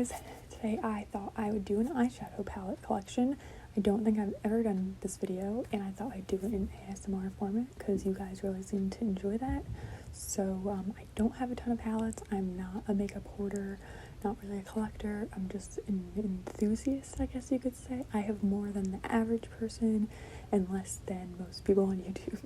guys, today I thought I would do an eyeshadow palette collection. I don't think I've ever done this video, and I thought I'd do it in ASMR format because you guys really seem to enjoy that. So I don't have a ton of palettes. I'm not a makeup hoarder, not really a collector. I'm just an enthusiast, I guess you could say. I have more than the average person and less than most people on YouTube.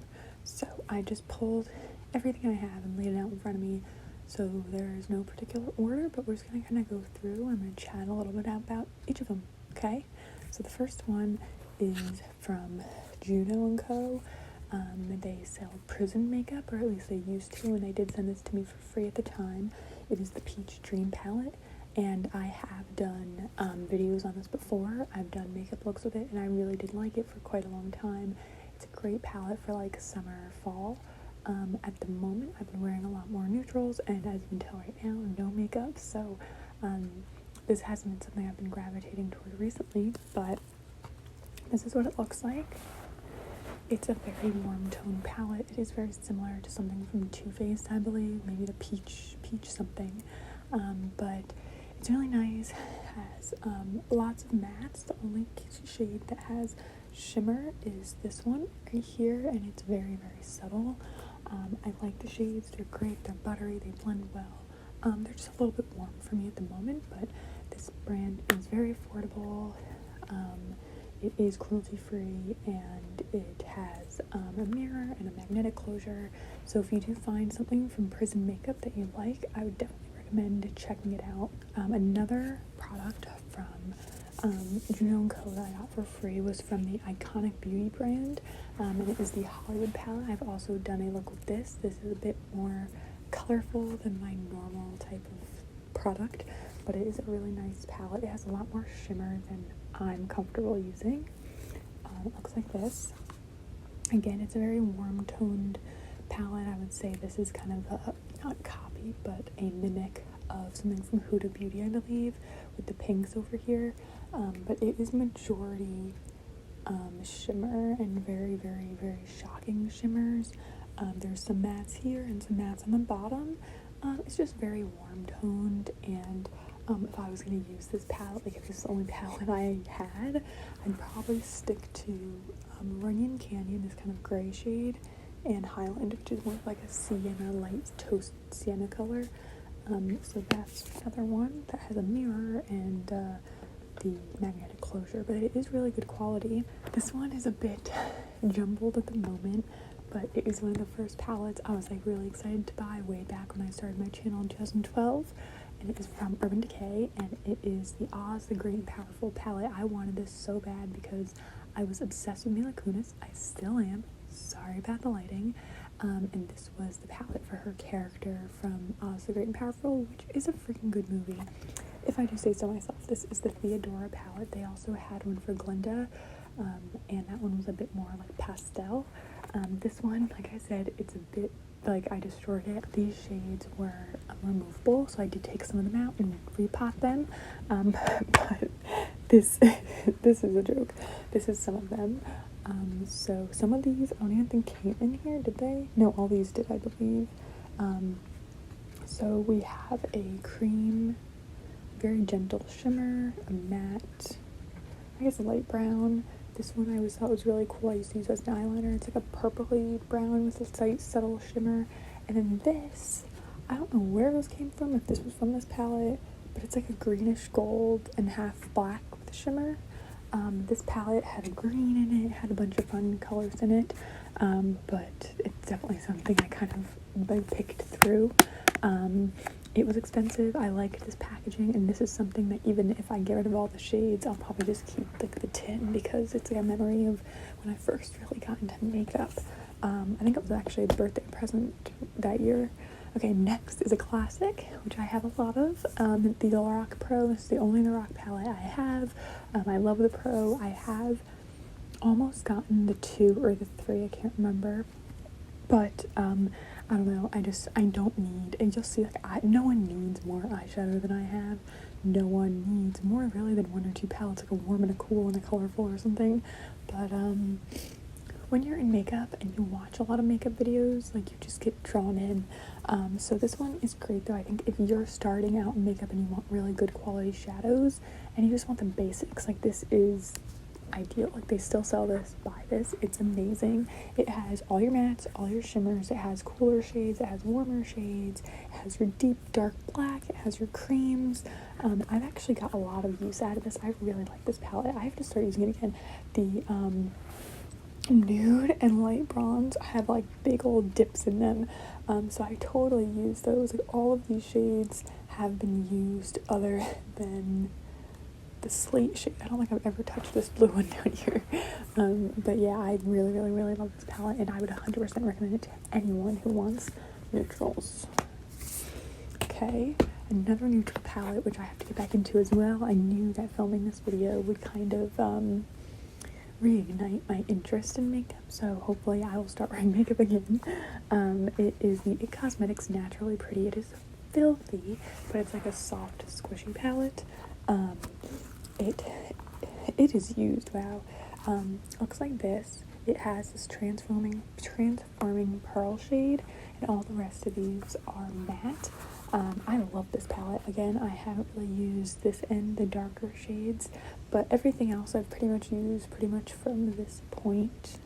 So I just pulled everything I have and laid it out in front of me. So there is no particular order, but we're just going to kind of go through and I'm going to chat a little bit about each of them, okay? So the first one is from Juno and Co. They sell prison makeup, or at least they used to, and they did send this to me for free at the time. It is the Peach Dream Palette, and I have done videos on this before. I've done makeup looks with it, and I really did like it for quite a long time. It's a great palette for like summer, fall. At the moment, I've been wearing a lot more neutrals, and as you can tell right now, no makeup, so this hasn't been something I've been gravitating toward recently, but this is what it looks like. It's a very warm tone palette. It is very similar to something from Too Faced, I believe, maybe the peach something, but it's really nice. It has lots of mattes. The only shade that has shimmer is this one right here, and it's very, very subtle. I like the shades. They're great. They're buttery. They blend well. They're just a little bit warm for me at the moment, but this brand is very affordable. It is cruelty-free, and it has a mirror and a magnetic closure. So if you do find something from Prison Makeup that you like, I would definitely recommend checking it out. Another product from Juno and Co that I got for free was from the Iconic Beauty brand, and it is the Hollywood palette. I've also done a look with this. This is a bit more colorful than my normal type of product, but it is a really nice palette. It has a lot more shimmer than I'm comfortable using. It looks like this. Again, it's a very warm toned palette. I would say this is kind of a, not copy, but a mimic of something from Huda Beauty, I believe, with the pinks over here. But it is majority shimmer and very, very, very shocking shimmers. There's some mattes here and some mattes on the bottom. It's just very warm toned, and if I was going to use this palette, like if this is the only palette I had, I'd probably stick to Runyon Canyon, this kind of gray shade, and Highland, which is more like a sienna, light toast sienna color. So that's another one that has a mirror and the magnetic closure, but it is really good quality. This one is a bit jumbled at the moment, but it is one of the first palettes I was like really excited to buy way back when I started my channel in 2012, and it is from Urban Decay, and it is the Oz, the Great and Powerful palette. I wanted this so bad because I was obsessed with Mila Kunis. I still am. Sorry about the lighting. And this was the palette for her character from Oz, the Great and Powerful, which is a freaking good movie, if I do say so myself. This is the Theodora palette. They also had one for Glinda, and that one was a bit more like pastel. This one, like I said, it's a bit like I destroyed it. These shades were removable, so I did take some of them out and repot them. But this is a joke. This is some of them. So some of these, I don't even think came in here, did they? No, all these did, I believe. So we have a cream, very gentle shimmer, a matte, I guess a light brown. This one I always thought was really cool. I used to use as an eyeliner. It's like a purpley brown with a slight subtle shimmer. And then this, I don't know where this came from, if this was from this palette, but it's like a greenish gold and half black with a shimmer. This palette had a green in it, had a bunch of fun colors in it, but it's definitely something I kind of picked through. It was expensive. I liked this packaging, and this is something that even if I get rid of all the shades, I'll probably just keep like the tin because it's like a memory of when I first really got into makeup. I think it was actually a birthday present that year. Okay, next is a classic, which I have a lot of, the Lorac Pro. This is the only Lorac palette I have. I love the Pro. I have almost gotten the 2 or the 3, I can't remember, but I don't know, I don't need, and you'll see, like, no one needs more eyeshadow than I have. No one needs more really than 1 or 2 palettes, like a warm and a cool and a colorful or something, but when you're in makeup and you watch a lot of makeup videos, like, you just get drawn in. So this one is great though. I think if you're starting out in makeup and you want really good quality shadows and you just want the basics, like, this is ideal. Like, they still sell this, buy this, it's amazing. It has all your mattes, all your shimmers, it has cooler shades, it has warmer shades, it has your deep dark black, it has your creams. I've actually got a lot of use out of this. I really like this palette. I have to start using it again. The nude and light bronze, I have like big old dips in them, so I totally use those. Like, all of these shades have been used other than the slate shade. I don't think I've ever touched this blue one down here. But yeah, I really, really, really love this palette, and I would 100% recommend it to anyone who wants neutrals. Okay, another neutral palette, which I have to get back into as well. I knew that filming this video would kind of reignite my interest in makeup, so hopefully I will start wearing makeup again. It is the IT Cosmetics Naturally Pretty. It is filthy, but it's like a soft, squishy palette. It is used, wow. Looks like this. It has this transforming pearl shade, and all the rest of these are matte. I love this palette. Again, I haven't really used this and the darker shades, but everything else I've pretty much used pretty much from this point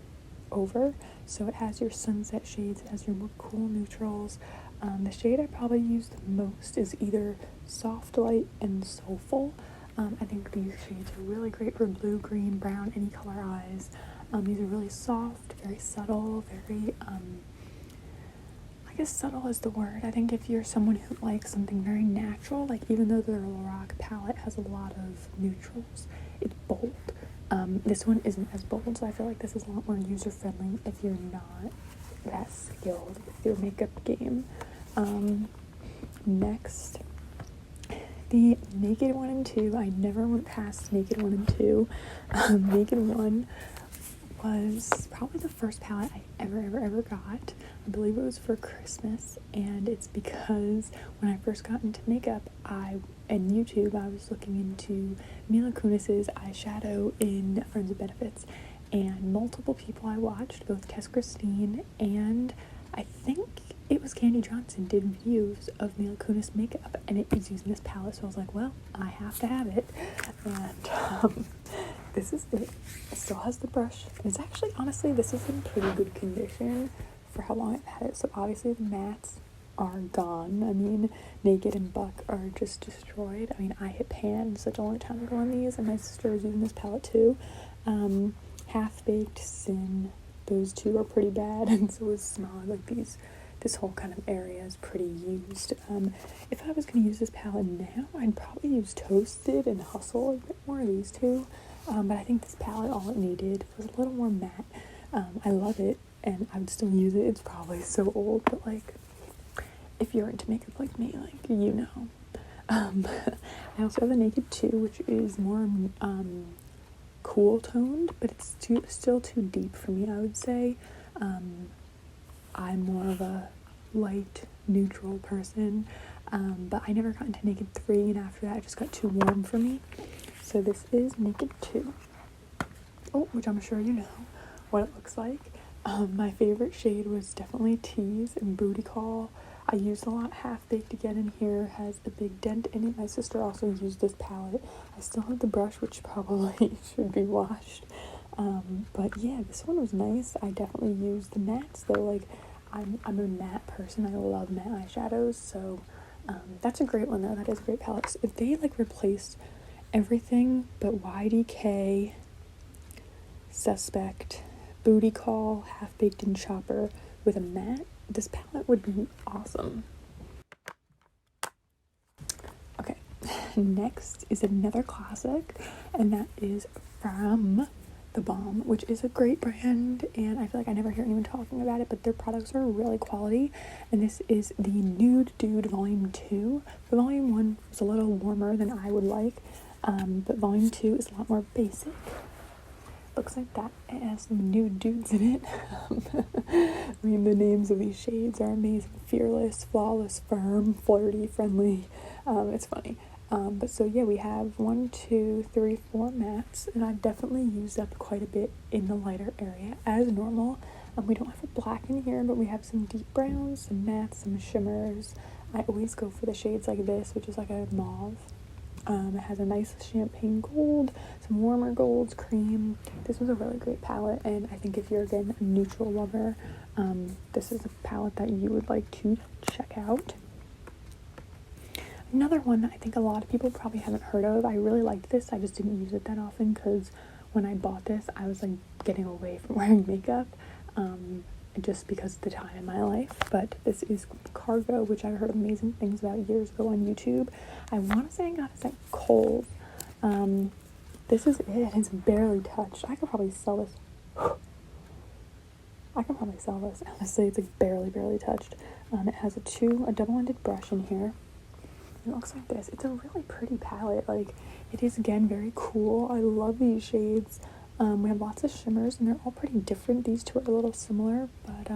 over. So it has your sunset shades, it has your more cool neutrals. The shade I probably use the most is either Soft Light and Soulful. I think these shades are really great for blue, green, brown, any color eyes. These are really soft, very subtle, very, I guess subtle is the word. I think if you're someone who likes something very natural, like, even though their Lorac palette has a lot of neutrals, it's bold. This one isn't as bold, so I feel like this is a lot more user-friendly if you're not that skilled with your makeup game. Next, the Naked 1 and 2. I never went past Naked 1 and 2. Naked 1 was probably the first palette I ever got. I believe it was for Christmas, and it's because when I first got into makeup, and YouTube, I was looking into Mila Kunis's Eyeshadow in Friends with Benefits, and multiple people I watched, both Tess Christine and I think it was Candy Johnson, did videos of Mila Kunis makeup, and it was using this palette, so I was like, well, I have to have it. And this is it. It still has the brush. It's actually, honestly, this is in pretty good condition for how long I've had it. So obviously the mattes are gone. I mean, Naked and Buck are just destroyed. I mean, I hit pan such a long time ago on these, and my sister was using this palette too. Half Baked, Sin, those two are pretty bad, and so is Smog. Like, this whole kind of area is pretty used. If I was going to use this palette now, I'd probably use Toasted and Hustle, a bit more of these two. But I think this palette, all it needed was a little more matte. I love it, and I would still use it. It's probably so old, but, like, if you're into makeup like me, like, you know. I also have the Naked 2, which is more cool toned, but it's still too deep for me, I would say. I'm more of a light, neutral person, but I never got into Naked 3, and after that it just got too warm for me. So this is Naked 2, which I'm sure you know what it looks like. My favorite shade was definitely Tease and Booty Call. I used a lot. Half Baked again in here has a big dent in it. My sister also used this palette. I still have the brush, which probably should be washed. But yeah, this one was nice. I definitely used the mattes though. Like, I'm a matte person. I love matte eyeshadows. So that's a great one though. That is a great palette. So if they like replaced everything but YDK, Suspect, Booty Call, Half Baked, and Chopper with a matte, this palette would be awesome. Okay, next is another classic, and that is from the Balm, which is a great brand, and I feel like I never hear anyone talking about it, but their products are really quality. And this is the Nude Dude Volume 2. The Volume 1 was a little warmer than I would like, but Volume 2 is a lot more basic. Looks like that. It has some nude dudes in it. I mean, the names of these shades are amazing. Fearless, Flawless, Firm, Flirty, Friendly. It's funny. But so yeah, we have 1, 2, 3, 4 mattes, and I've definitely used up quite a bit in the lighter area as normal. We don't have a black in here, but we have some deep browns, some mattes, some shimmers. I always go for the shades like this, which is like a mauve. It has a nice champagne gold, some warmer golds, cream. This was a really great palette, and I think if you're, again, a neutral lover, this is a palette that you would like to check out. Another one that I think a lot of people probably haven't heard of. I really liked this. I just didn't use it that often because when I bought this, I was like getting away from wearing makeup, just because of the time in my life. But this is Cargo, which I heard amazing things about years ago on YouTube. I want to say I got this at Kohl's. This is it. It's barely touched. I could probably sell this. Honestly, it's like barely touched. It has a double-ended brush in here. It looks like this. It's a really pretty palette. Like, it is, again, very cool. I love these shades. We have lots of shimmers, and they're all pretty different. These two are a little similar, but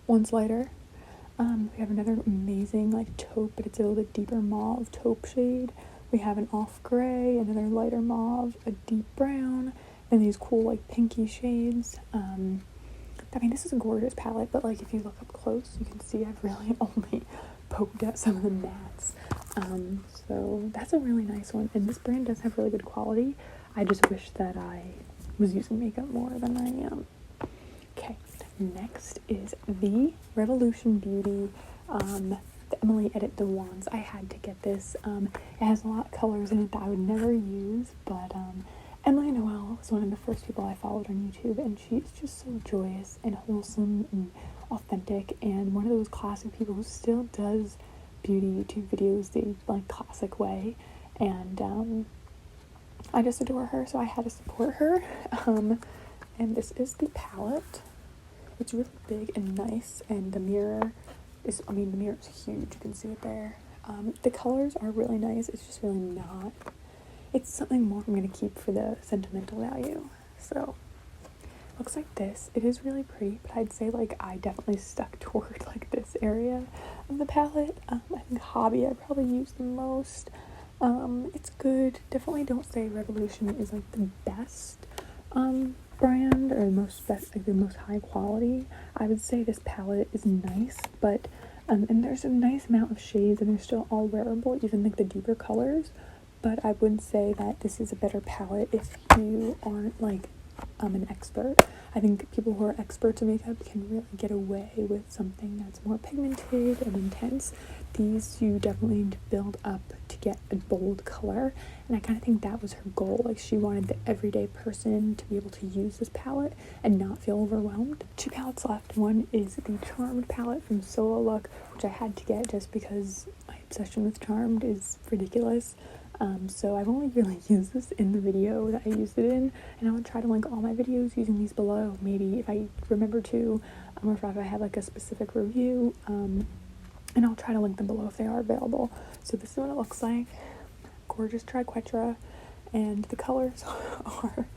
one's lighter. We have another amazing, like, taupe, but it's a little bit deeper mauve taupe shade. We have an off gray, another lighter mauve, a deep brown, and these cool, like, pinky shades. I mean, this is a gorgeous palette, but, like, if you look up close, you can see I've really only poked at some of the mattes. So that's a really nice one, and this brand does have really good quality. I just wish that I was using makeup more than I am. Okay, next is the Revolution Beauty, the Emily Edit the Wands. I had to get this. It has a lot of colors in it that I would never use, but Emily Noel was one of the first people I followed on YouTube, and she is just so joyous and wholesome and authentic, and one of those classic people who still does beauty YouTube videos the, like, classic way, and I just adore her, so I had to support her. And this is the palette. It's really big and nice, and the mirror is huge. You can see it there. The colors are really nice. It's just really not. It's something more I'm going to keep for the sentimental value. So, looks like this. It is really pretty, but I'd say, like, I definitely stuck toward, like, this area of the palette. I think Hobby I probably use the most. It's good. Definitely don't say Revolution is, like, the best brand or the most high quality. I would say this palette is nice, but and there's a nice amount of shades, and they're still all wearable, even like the deeper colors. But I would say that this is a better palette if you aren't, like, an expert. I think people who are experts in makeup can really get away with something that's more pigmented and intense. These you definitely need to build up to get a bold color, and I kind of think that was her goal. Like, she wanted the everyday person to be able to use this palette and not feel overwhelmed. 2 palettes left. One is the Charmed palette from Solo Look, which I had to get just because my obsession with Charmed is ridiculous. So I've only really used this in the video that I used it in, and I would try to link all my videos using these below, maybe if I remember to, or if I have, like, a specific review, and I'll try to link them below if they are available. So this is what it looks like. Gorgeous triquetra, and the colors are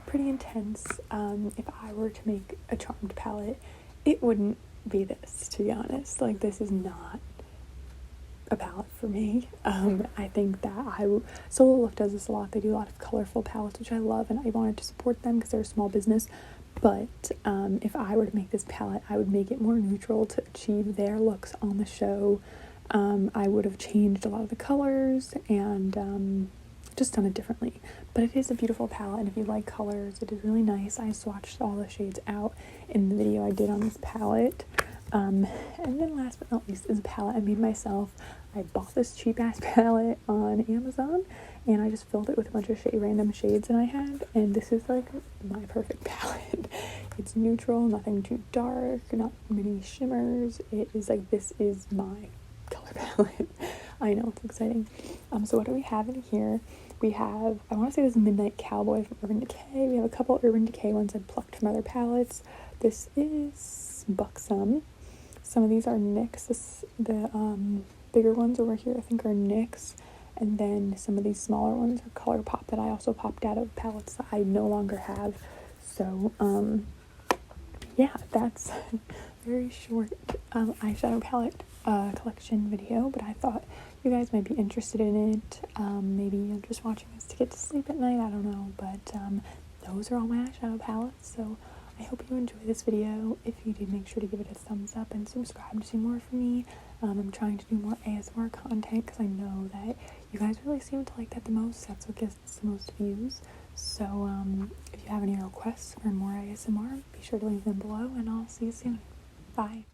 pretty intense. If I were to make a Charmed palette, it wouldn't be this, to be honest. Like, this is not a palette for me. I think that Solo Look does this a lot. They do a lot of colorful palettes, which I love, and I wanted to support them because they're a small business. But if I were to make this palette, I would make it more neutral to achieve their looks on the show. I would have changed a lot of the colors and just done it differently. But it is a beautiful palette, and if you like colors, it is really nice. I swatched all the shades out in the video I did on this palette. And then last but not least is a palette I made myself. I bought this cheap ass palette on Amazon, and I just filled it with a bunch of random shades that I had, and this is, like, my perfect palette. It's neutral, nothing too dark, not many shimmers. It is like, this is my color palette. I know, it's exciting. So what do we have in here? We have, I want to say this is Midnight Cowboy from Urban Decay. We have a couple Urban Decay ones I plucked from other palettes. This is Buxom. Some of these are NYX. The bigger ones over here I think are NYX, and then some of these smaller ones are ColourPop that I also popped out of palettes that I no longer have. So yeah, that's a very short eyeshadow palette collection video, but I thought you guys might be interested in it. Maybe you're just watching this to get to sleep at night, I don't know, but those are all my eyeshadow palettes, so I hope you enjoy this video. If you did, make sure to give it a thumbs up and subscribe to see more from me. I'm trying to do more ASMR content because I know that you guys really seem to like that the most. That's what gets the most views. So if you have any requests for more ASMR, be sure to leave them below, and I'll see you soon. Bye.